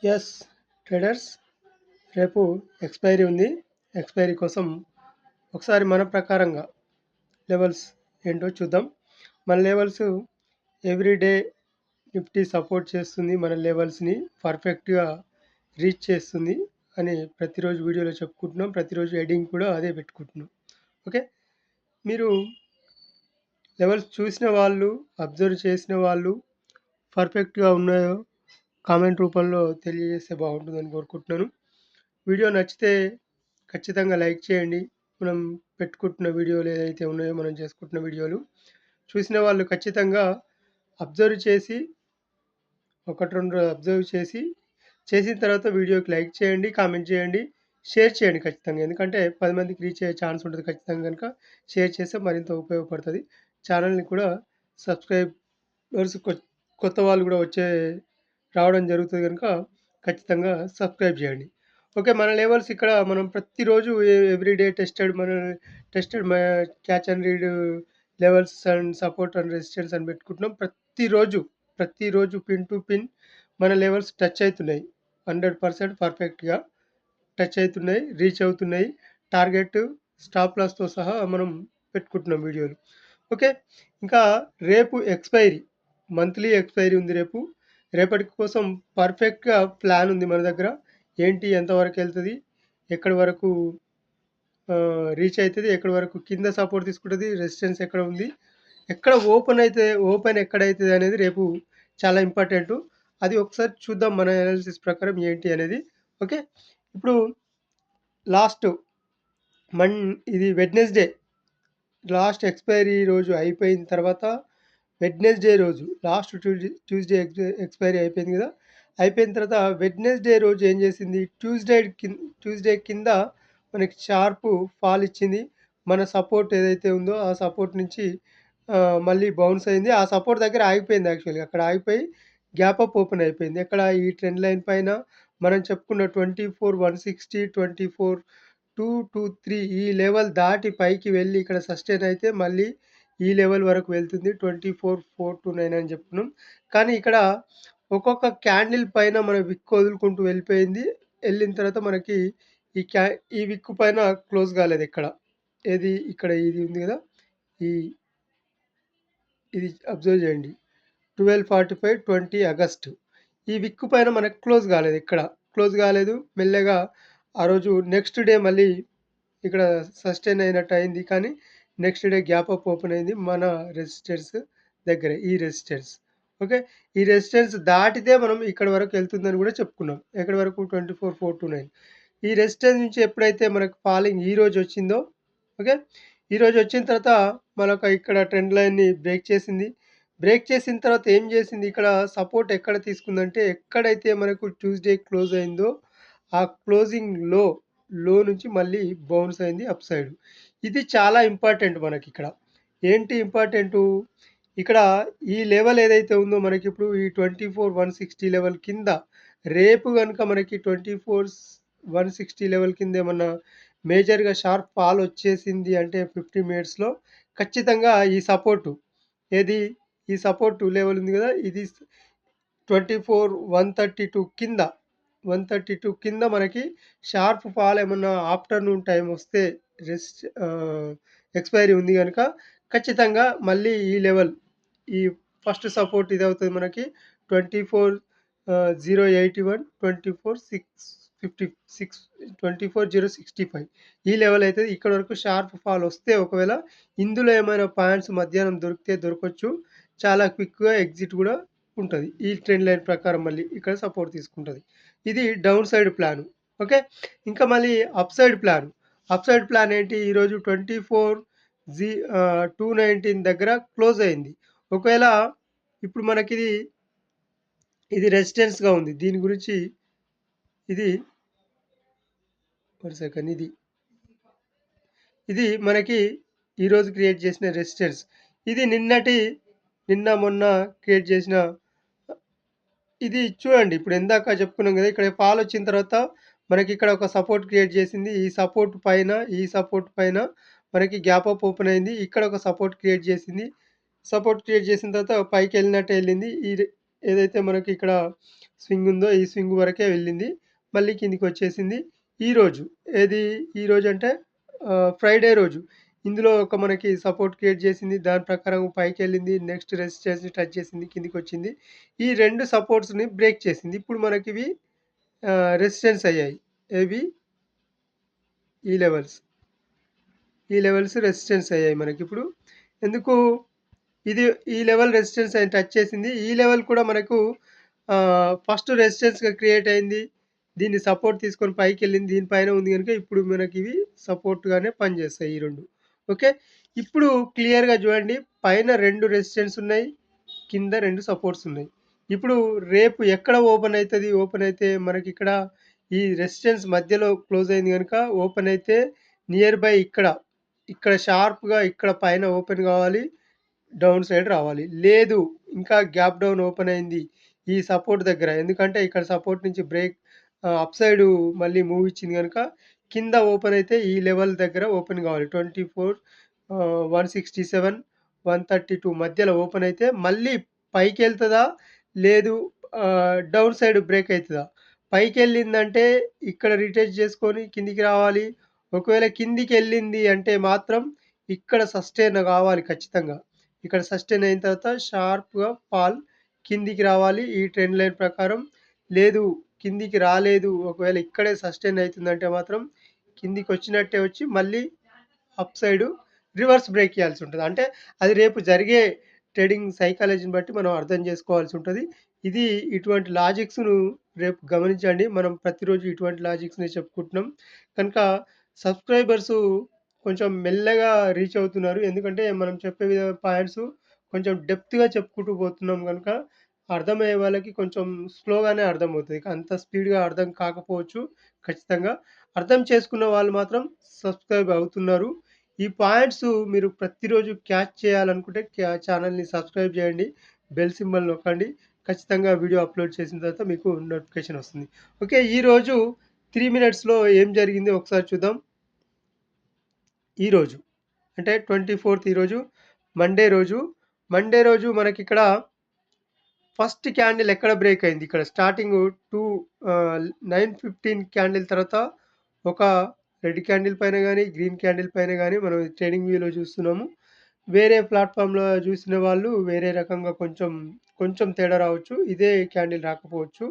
Yes traders, రేపు expiry ఉంది. Expiry కోసం ఒకసారి మన ప్రకారంగా లెవెల్స్ ఏంటో చూద్దాం. మన లెవెల్స్ ఎవ్రీడే నిఫ్టీ సపోర్ట్ చేస్తుంది, మన లెవెల్స్ని పర్ఫెక్ట్గా రీచ్ చేస్తుంది అని ప్రతిరోజు వీడియోలో చెప్పుకుంటున్నాం. ప్రతిరోజు హెడింగ్ కూడా అదే పెట్టుకుంటున్నాం. ఓకే, మీరు లెవెల్స్ చూసిన వాళ్ళు, అబ్జర్వ్ చేసిన వాళ్ళు పర్ఫెక్ట్గా ఉన్నాయో కామెంట్ రూపంలో తెలియజేస్తే బాగుంటుందని కోరుకుంటున్నాను. వీడియో నచ్చితే ఖచ్చితంగా లైక్ చేయండి. మనం పెట్టుకుంటున్న వీడియోలు ఏదైతే ఉన్నాయో, మనం చేసుకుంటున్న వీడియోలు చూసిన వాళ్ళు ఖచ్చితంగా అబ్జర్వ్ చేసి, ఒకటి రెండు అబ్జర్వ్ చేసిన తర్వాత వీడియోకి లైక్ చేయండి, కామెంట్ చేయండి, షేర్ చేయండి ఖచ్చితంగా. ఎందుకంటే 10 మందికి రీచ్ అయ్యే ఛాన్స్ ఉంటుంది ఖచ్చితంగా. కనుక షేర్ చేస్తే మరింత ఉపయోగపడుతుంది. ఛానల్ని కూడా సబ్స్క్రైబర్స్ కొత్త వాళ్ళు కూడా రావడం జరుగుతుంది కనుక ఖచ్చితంగా సబ్స్క్రైబ్ చేయండి. ఓకే, మన లెవెల్స్ ఇక్కడ మనం ప్రతిరోజు everyday tested catch and read levels and support and resistance అని పెట్టుకుంటున్నాం. ప్రతిరోజు పిన్ టు పిన్ మన లెవెల్స్ టచ్ అవుతున్నాయి. 100% పర్ఫెక్ట్గా టచ్ అవుతున్నాయి, రీచ్ అవుతున్నాయి. టార్గెట్ స్టాప్ లాస్తో సహా మనం పెట్టుకుంటున్నాం వీడియోలు. ఓకే, ఇంకా రేపు మంత్లీ ఎక్స్పైరీ ఉంది. రేపటి కోసం పర్ఫెక్ట్గా ప్లాన్ ఉంది మన దగ్గర. ఏంటి, ఎంతవరకు వెళ్తుంది, ఎక్కడి వరకు రీచ్ అవుతుంది, ఎక్కడి వరకు కింద సపోర్ట్ తీసుకుంటుంది, రెసిస్టెన్స్ ఎక్కడ ఉంది, ఎక్కడ ఓపెన్ ఎక్కడైతుంది అనేది రేపు చాలా ఇంపార్టెంట్. అది ఒకసారి చూద్దాం మన అనాలిసిస్ ప్రకారం ఏంటి అనేది. ఓకే, ఇప్పుడు లాస్ట్ ఇది వెడ్నెస్డే, లాస్ట్ ఎక్స్పైరీ రోజు అయిపోయిన తర్వాత వెడ్నెస్డే రోజు లాస్ట్ ట్యూస్డే ఎక్స్పైరీ అయిపోయింది కదా. అయిపోయిన తర్వాత వెడ్నెస్డే రోజు ఏం చేసింది, ట్యూస్డే కింద మనకి షార్ప్ ఫాల్ ఇచ్చింది. మన సపోర్ట్ ఏదైతే ఉందో ఆ సపోర్ట్ నుంచి మళ్ళీ బౌన్స్ అయింది. ఆ సపోర్ట్ దగ్గర ఆగిపోయింది. యాక్చువల్గా అక్కడ ఆగిపోయి గ్యాప్ అప్ ఓపెన్ అయిపోయింది. ఎక్కడ, ఈ ట్రెండ్ లైన్ పైన మనం చెప్పుకున్న 24,160, 24,223 ఈ లెవెల్ దాటి పైకి వెళ్ళి ఇక్కడ సస్టైన్ అయితే మళ్ళీ ఈ లెవెల్ వరకు వెళ్తుంది. 24,429 అని చెప్తున్నాం. కానీ ఇక్కడ ఒక్కొక్క క్యాండిల్ పైన మన విక్ వదులుకుంటూ వెళ్ళిన తర్వాత మనకి ఈ విక్ పైన క్లోజ్ కాలేదు. ఇక్కడ ఇది ఉంది కదా, ఇది అబ్జర్వ్ చేయండి. 12:45 20 ఆగస్టు ఈ విక్ పైన మనకు క్లోజ్ కాలేదు. మెల్లగా ఆ రోజు నెక్స్ట్ డే మళ్ళీ ఇక్కడ సస్టైన్ అయినట్టు అయింది. కానీ next day gap up open అయింది మన రెసిస్టెన్స్ దగ్గర. ఈ రెసిస్టెన్స్, ఓకే, ఈ రెసిస్టెన్స్ దాటితే మనం ఇక్కడ వరకు వెళ్తుందని కూడా చెప్పుకున్నాం. ఎక్కడి వరకు, 24,429. ఈ రెసిస్టెన్స్ నుంచి ఎప్పుడైతే మనకు ఫాలింగ్ ఈ రోజు వచ్చిందో, ఓకే, ఈరోజు వచ్చిన తర్వాత మనకు ఇక్కడ ట్రెండ్ లైన్ని బ్రేక్ చేసిన తర్వాత ఏం చేసింది, ఇక్కడ సపోర్ట్ ఎక్కడ తీసుకుందంటే, ఎక్కడైతే మనకు ట్యూస్డే క్లోజ్ అయిందో ఆ క్లోజింగ్ లో నుంచి మళ్ళీ బౌన్స్ అయింది అప్ సైడ్. ఇది చాలా ఇంపార్టెంట్ మనకి. ఇక్కడ ఏంటి ఇంపార్టెంటు, ఇక్కడ ఈ లెవెల్ ఏదైతే ఉందో మనకి ఇప్పుడు ఈ 24,160 లెవెల్ కింద రేపు కనుక మనకి 24,160 లెవెల్ కింద ఏమన్నా మేజర్గా షార్ప్ ఫాల్ వచ్చేసింది అంటే 15 మినిట్స్లో ఖచ్చితంగా ఈ సపోర్ట్ లెవెల్ ఉంది కదా, ఇది 24,132 కింద మనకి షార్ప్ ఫాల్ ఏమన్నా ఆఫ్టర్నూన్ టైం వస్తే ఎక్స్పైరీ ఉంది కనుక ఖచ్చితంగా మళ్ళీ ఈ ఫస్ట్ సపోర్ట్ ఇది అవుతుంది మనకి 24,081, 24,065 ఈ లెవెల్ అయితే. ఇక్కడ వరకు షార్ప్ ఫాల్ వస్తే ఒకవేళ ఇందులో ఏమైనా పాయింట్స్ మధ్యాహ్నం దొరకొచ్చు. చాలా క్విక్గా ఎగ్జిట్ కూడా ఉంటుంది. ఈ ట్రెండ్ లైన్ ప్రకారం మళ్ళీ ఇక్కడ సపోర్ట్ తీసుకుంటుంది. ఇది డౌన్ సైడ్ ప్లాన్. ఓకే, ఇంకా మళ్ళీ అప్ సైడ్ ప్లాన్ ఏంటి, ఈరోజు 24,219 దగ్గర క్లోజ్ అయింది. ఒకవేళ ఇప్పుడు మనకి ఇది రెసిస్టెన్స్గా ఉంది. దీని గురించి ఇది మనకి ఈరోజు క్రియేట్ చేసిన రెసిస్టెన్స్. ఇది నిన్న మొన్న క్రియేట్ చేసిన ఇది చూడండి. ఇప్పుడు ఎందాక చెప్పుకున్నాం కదా, ఇక్కడ ఫాల్ వచ్చిన తర్వాత మనకి ఇక్కడ ఒక సపోర్ట్ క్రియేట్ చేసింది. ఈ సపోర్ట్ పైన మనకి గ్యాప్ అప్ ఓపెన్ అయింది. ఇక్కడ ఒక సపోర్ట్ క్రియేట్ చేసింది. సపోర్ట్ క్రియేట్ చేసిన తర్వాత పైకి వెళ్ళినట్టు వెళ్ళింది. ఏదైతే మనకి ఇక్కడ స్వింగ్ ఉందో ఈ స్వింగ్ వరకే వెళ్ళింది. మళ్ళీ కిందికొచ్చేసింది. ఈరోజు ఏది ఈరోజు అంటే ఫ్రైడే రోజు. ఇందులో ఒక మనకి సపోర్ట్ క్రియేట్ చేసింది. దాని ప్రకారం పైకెళ్ళింది. నెక్స్ట్ రెసిస్టెన్స్‌ని టచ్ చేసింది. కిందికొచ్చింది. ఈ 2 సపోర్ట్స్‌ని బ్రేక్ చేసింది. ఇప్పుడు మనకివి రెసిస్టెన్స్ అయ్యాయి. ఏవి? ఈ లెవెల్స్. ఈ లెవెల్స్ రెసిస్టెన్స్ అయ్యాయి మనకిప్పుడు. ఎందుకు? ఇది ఈ లెవెల్ రెసిస్టెన్స్ అని టచ్ చేసింది. ఈ లెవెల్ కూడా మనకు ఫస్ట్ రెసిస్టెన్స్‌గా క్రియేట్ అయింది. దీన్ని సపోర్ట్ తీసుకొని పైకెళ్ళింది. దీని పైన ఉంది గనుక ఇప్పుడు మనకివి సపోర్ట్‌గానే పనిచేస్తాయి ఈ 2. ఓకే. ఇప్పుడు క్లియర్‌గా చూడండి. పైన 2 రెసిస్టెన్స్ ఉన్నాయి. కింద 2 సపోర్ట్స్ ఉన్నాయి. ఇప్పుడు రేపు ఎక్కడ ఓపెన్ అయితది? ఓపెన్ అయితే మనకిక్కడ ఈ రెసిస్టెన్స్ మధ్యలో క్లోజ్ అయింది గనుక ఓపెన్ అయితే నియర్ బై ఇక్కడ షార్ప్‌గా ఇక్కడ పైన ఓపెన్ కావాలి. డౌన్ సైడ్ రావాలి. లేదు ఇంకా గ్యాప్ డౌన్ ఓపెన్ అయింది. ఈ సపోర్ట్ దగ్గర. ఎందుకంటే ఇక్కడ సపోర్ట్ నుంచి బ్రేక్ అప్ సైడ్ మళ్ళీ మూవ్ ఇచ్చింది గనుక కింద ఓపెన్ అయితే ఈ లెవెల్ దగ్గర ఓపెన్ కావాలి. 24 167, 132 మధ్యలో ఓపెన్ అయితే మళ్ళీ పైకెళ్తదా? లేదు డౌన్ సైడ్ బ్రేక్ అయితదా? పైకెళ్ళిందంటే ఇక్కడ రిటెస్ట్ చేసుకొని కిందికి రావాలి. ఒకవేళ కిందికెళ్ళింది అంటే మాత్రం ఇక్కడ సస్టైన్ కావాలి ఖచ్చితంగా. ఇక్కడ సస్టైన్ అయిన తర్వాత షార్ప్‌గా ఫాల్ కిందికి రావాలి. ఈ ట్రెండ్ లైన్ ప్రకారం. లేదు కిందికి రాలేదు. ఒకవేళ ఇక్కడే సస్టైన్ అయితుందంటే మాత్రం కిందికొచ్చినట్టే వచ్చి మళ్ళీ అప్ సైడ్ రివర్స్ బ్రేక్ ఇయ్యాల్సుంటది. అంటే అది రేపు జరిగే ట్రేడింగ్ సైకాలజీని బట్టి మనం అర్థం చేసుకోవాల్సుంటది. ఇది ఇటువంటి లాజిక్స్‌ను రేపు గమనించండి. మనం ప్రతిరోజు ఇటువంటి లాజిక్స్‌నే చెప్పుకుంటున్నాం. కనుక సబ్‌స్క్రైబర్సు కొంచెం మెల్లగా రీచ్ అవుతున్నారు. ఎందుకంటే మనం చెప్పే పాయింట్స్ కొంచెం డెప్త్‌గా చెప్పుకుంటూ పోతున్నాం గనుక అర్థమయ్యే వాళ్ళకి కొంచెం స్లోగానే అర్థమవుతది. అంత స్పీడ్‌గా అర్థం కాకపోవచ్చు ఖచ్చితంగా. అర్థం చేసుకున్న వాళ్ళు మాత్రం సబ్‌స్క్రైబ్ అవుతున్నారు. ఈ పాయింట్స్ మీరు ప్రతిరోజు క్యాచ్ చేయాలనుకుంటే ఛానెల్‌ని సబ్‌స్క్రైబ్ చేయండి. బెల్ సింబల్ నొక్కండి. ఖచ్చితంగా వీడియో అప్‌లోడ్ చేసిన తర్వాత మీకు నోటిఫికేషన్ వస్తుంది. ఓకే. ఈరోజు 3 మినిట్స్‌లో ఏం జరిగిందో ఒకసారి చూద్దాం. ఈరోజు అంటే 24థ్ ఈరోజు మండే రోజు. మండే రోజు మనకిక్కడ ఫస్ట్ క్యాండిల్ ఎక్కడ బ్రేక్ అయింది? ఇక్కడ స్టార్టింగ్ 9:15 క్యాండిల్ తర్వాత ఒక రెడ్ క్యాండిల్ పైన గాని, గ్రీన్ క్యాండిల్ పైన గాని మనం ట్రేడింగ్ వ్యూలో చూస్తున్నాము. వేరే ప్లాట్‌ఫామ్‌లో చూసిన వాళ్ళు వేరే రకంగా కొంచెం తేడా రావచ్చు. ఇదే క్యాండిల్ రాకపోవచ్చు.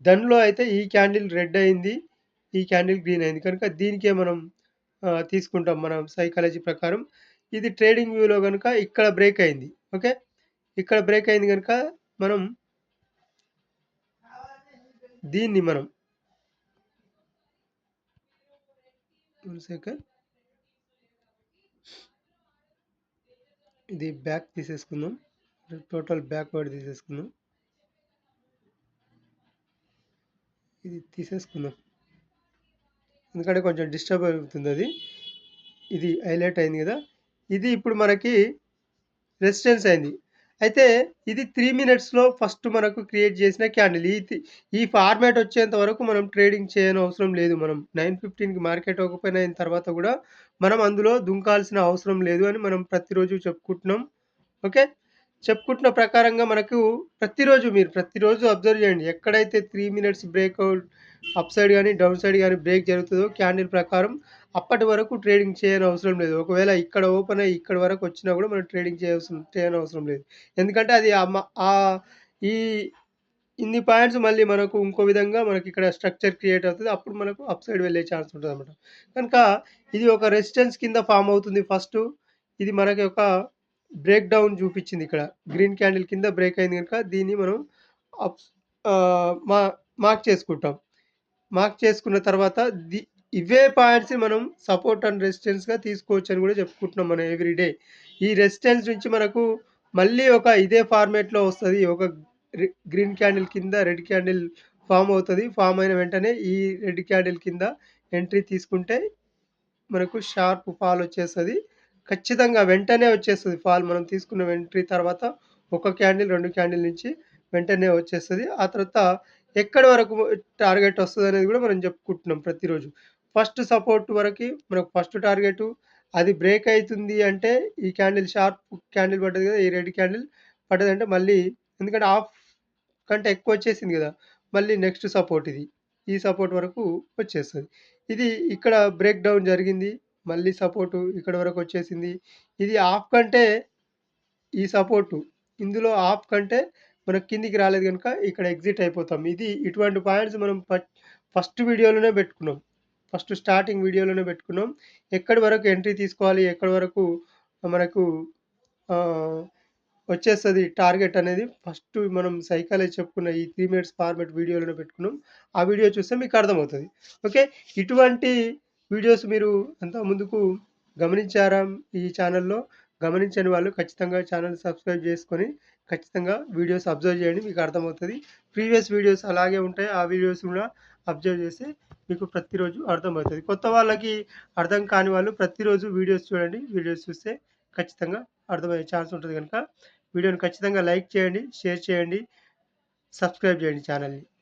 దానిలో అయితే ఈ క్యాండిల్ రెడ్ అయింది. ఈ క్యాండిల్ గ్రీన్ అయింది. కనుక దీనికే మనం తీసుకుంటాం మనం సైకాలజీ ప్రకారం. ఇది ట్రేడింగ్ వ్యూలో గనుక ఇక్కడ బ్రేక్ అయింది. ఓకే. ఇక్కడ బ్రేక్ అయింది గనుక మనం దీన్ని మనం 1 సెకండ్. ఇది బ్యాక్ తీసేసుకుందాం. టోటల్ బ్యాక్‌వర్డ్ తీసేసుకుందాం. ఇది తీసేసుకుందాం. ఎందుకంటే కొంచెం డిస్టర్బ్ అవుతుందది. ఇది హైలైట్ అయింది గదా! ఇది ఇప్పుడు మనకి రెసిస్టెన్స్ అయింది. అయితే ఇది 3 మినిట్స్‌లో ఫస్ట్ మనకు క్రియేట్ చేసిన క్యాండిల్. ఈ ఫార్మాట్ వచ్చేంత వరకు మనం ట్రేడింగ్ చేయనవసరం లేదు. మనం 9:15కి మార్కెట్ ఓపెన్ అయిన తర్వాత గూడా మనం అందులో దుంకాల్సిన అవసరం లేదు అని మనం ప్రతిరోజు చెప్పుకుంటున్నాం. ఓకే. చెప్పుకుంటున్న ప్రకారంగా మనకు మీరు ప్రతిరోజు అబ్జర్వ్ చేయండి. ఎక్కడైతే 3 మినిట్స్ బ్రేక్‌ఔట్ అప్ సైడ్ గాని, డౌన్ సైడ్ గాని బ్రేక్ జరుగుతదో క్యాండిల్ ప్రకారం అప్పటి వరకు ట్రేడింగ్ చేయనవసరం లేదు. ఒకవేళ ఇక్కడ ఓపెన్ అయ్యి ఇక్కడి వరకు వచ్చినా గూడా మనం ట్రేడింగ్ చేయనవసరం లేదు. ఎందుకంటే అది ఈ ఇన్ని పాయింట్స్ మళ్ళీ మనకు ఇంకో విధంగా మనకిక్కడ స్ట్రక్చర్ క్రియేట్ అవుతది. అప్పుడు మనకు అప్ సైడ్ వెళ్ళే ఛాన్స్ ఉంటదనమాట. కనుక ఇది ఒక రెసిస్టెన్స్ కింద ఫార్మ్ అవుతుంది ఫస్టు. ఇది మనకి ఒక బ్రేక్ డౌన్ చూపిచ్చిందిక్కడ. గ్రీన్ క్యాండిల్ కింద బ్రేక్ అయింది గనుక దీన్ని మనం అప్స్ ఆహ్, మా మార్క్ చేసుకుంటాం. మార్క్ చేసుకున్న తర్వాత ఇవే పాయింట్స్‌ని మనం సపోర్ట్ అండ్ రెసిస్టెన్స్‌గా తీసుకోవచ్చని గూడా చెప్పుకుంటున్నాం మనం ఎవ్రీ డే. ఈ రెసిస్టెన్స్ నుంచి మనకు మళ్ళీ ఒక ఇదే ఫార్మాట్‌లో వస్తది. ఒక గ్రీన్ క్యాండిల్ కింద రెడ్ క్యాండిల్ ఫార్మ్ అవుతది. ఫార్మ్ అయిన వెంటనే ఈ రెడ్ క్యాండిల్ కింద ఎంట్రీ తీసుకుంటే మనకు షార్ప్ ఫాల్ వచ్చేస్తది. ఖచ్చితంగా వెంటనే వచ్చేస్తది ఫాల్. మనం తీసుకున్న ఎంట్రీ తర్వాత ఒక క్యాండిల్, 2 క్యాండిల్ నుంచి వెంటనే వచ్చేస్తది. ఆ తర్వాత ఎక్కడి వరకు టార్గెట్ వస్తదనేది గూడా మనం చెప్పుకుంటున్నాం ప్రతిరోజు. ఫస్ట్ సపోర్ట్ వరకి మనకు ఫస్ట్ టార్గెటు అది బ్రేక్ అయితుంది అంటే ఈ క్యాండిల్ షార్ప్ క్యాండిల్ పడ్డది గదా! ఈ రెడ్ క్యాండిల్ పడ్డదంటే మళ్ళీ ఎందుకంటే కంటే ఎక్కువ వచ్చేసింది గదా! మళ్ళీ నెక్స్ట్ సపోర్ట్ ఇది. ఈ సపోర్ట్ వరకు వచ్చేస్తది. ఇది ఇక్కడ బ్రేక్ డౌన్ జరిగింది. మళ్ళీ సపోర్టు ఇక్కడి వరకు వచ్చేసింది. ఇది హాఫ్ కంటే ఈ సపోర్టు ఇందులో హాఫ్ కంటే మనకు కిందికి రాలేదు గనుక ఇక్కడ ఎగ్జిట్ అయిపోతాం. ఇది ఇటువంటి పాయింట్స్ మనం ఫస్ట్ వీడియోలోనే పెట్టుకున్నాం. ఫస్ట్ స్టార్టింగ్ వీడియోలోనే పెట్టుకున్నాం. ఎక్కడి వరకు ఎంట్రీ తీసుకోవాలి, ఎక్కడి వరకు మనకు ఆహ్, వచ్చేస్తది టార్గెట్ అనేది ఫస్ట్ మనం సైకాలజీ చెప్పుకున్న ఈ 3 మినిట్స్ ఫార్మాట్ వీడియోలోనే పెట్టుకున్నాం. ఆ వీడియో చూస్తే మీకు అర్థమవుతది. ఓకే. ఇటువంటి వీడియోస్ మీరు అంతకు ముందుకు గమనించారా ఈ ఛానెల్‌లో? గమనించని వాళ్ళు ఖచ్చితంగా ఛానెల్ సబ్స్క్రైబ్ చేసుకొని, ఖచ్చితంగా వీడియోస్ అబ్జర్వ్ చేయండి. మీకు అర్థమవుతది. ప్రీవియస్ వీడియోస్ అలాగే ఉంటాయి. ఆ వీడియోస్ కూడా అబ్జర్వ్ చేస్తే మీకు ప్రతిరోజు అర్థమవుతది. కొత్త వాళ్ళకి అర్థం కాని వాళ్ళు ప్రతిరోజు వీడియోస్ చూడండి. వీడియోస్ చూస్తే ఖచ్చితంగా అర్థమయ్యే ఛాన్స్ ఉంటది గనుక వీడియోని ఖచ్చితంగా లైక్ చేయండి, షేర్ చేయండి, సబ్స్క్రైబ్ చేయండి ఛానెల్‌ని.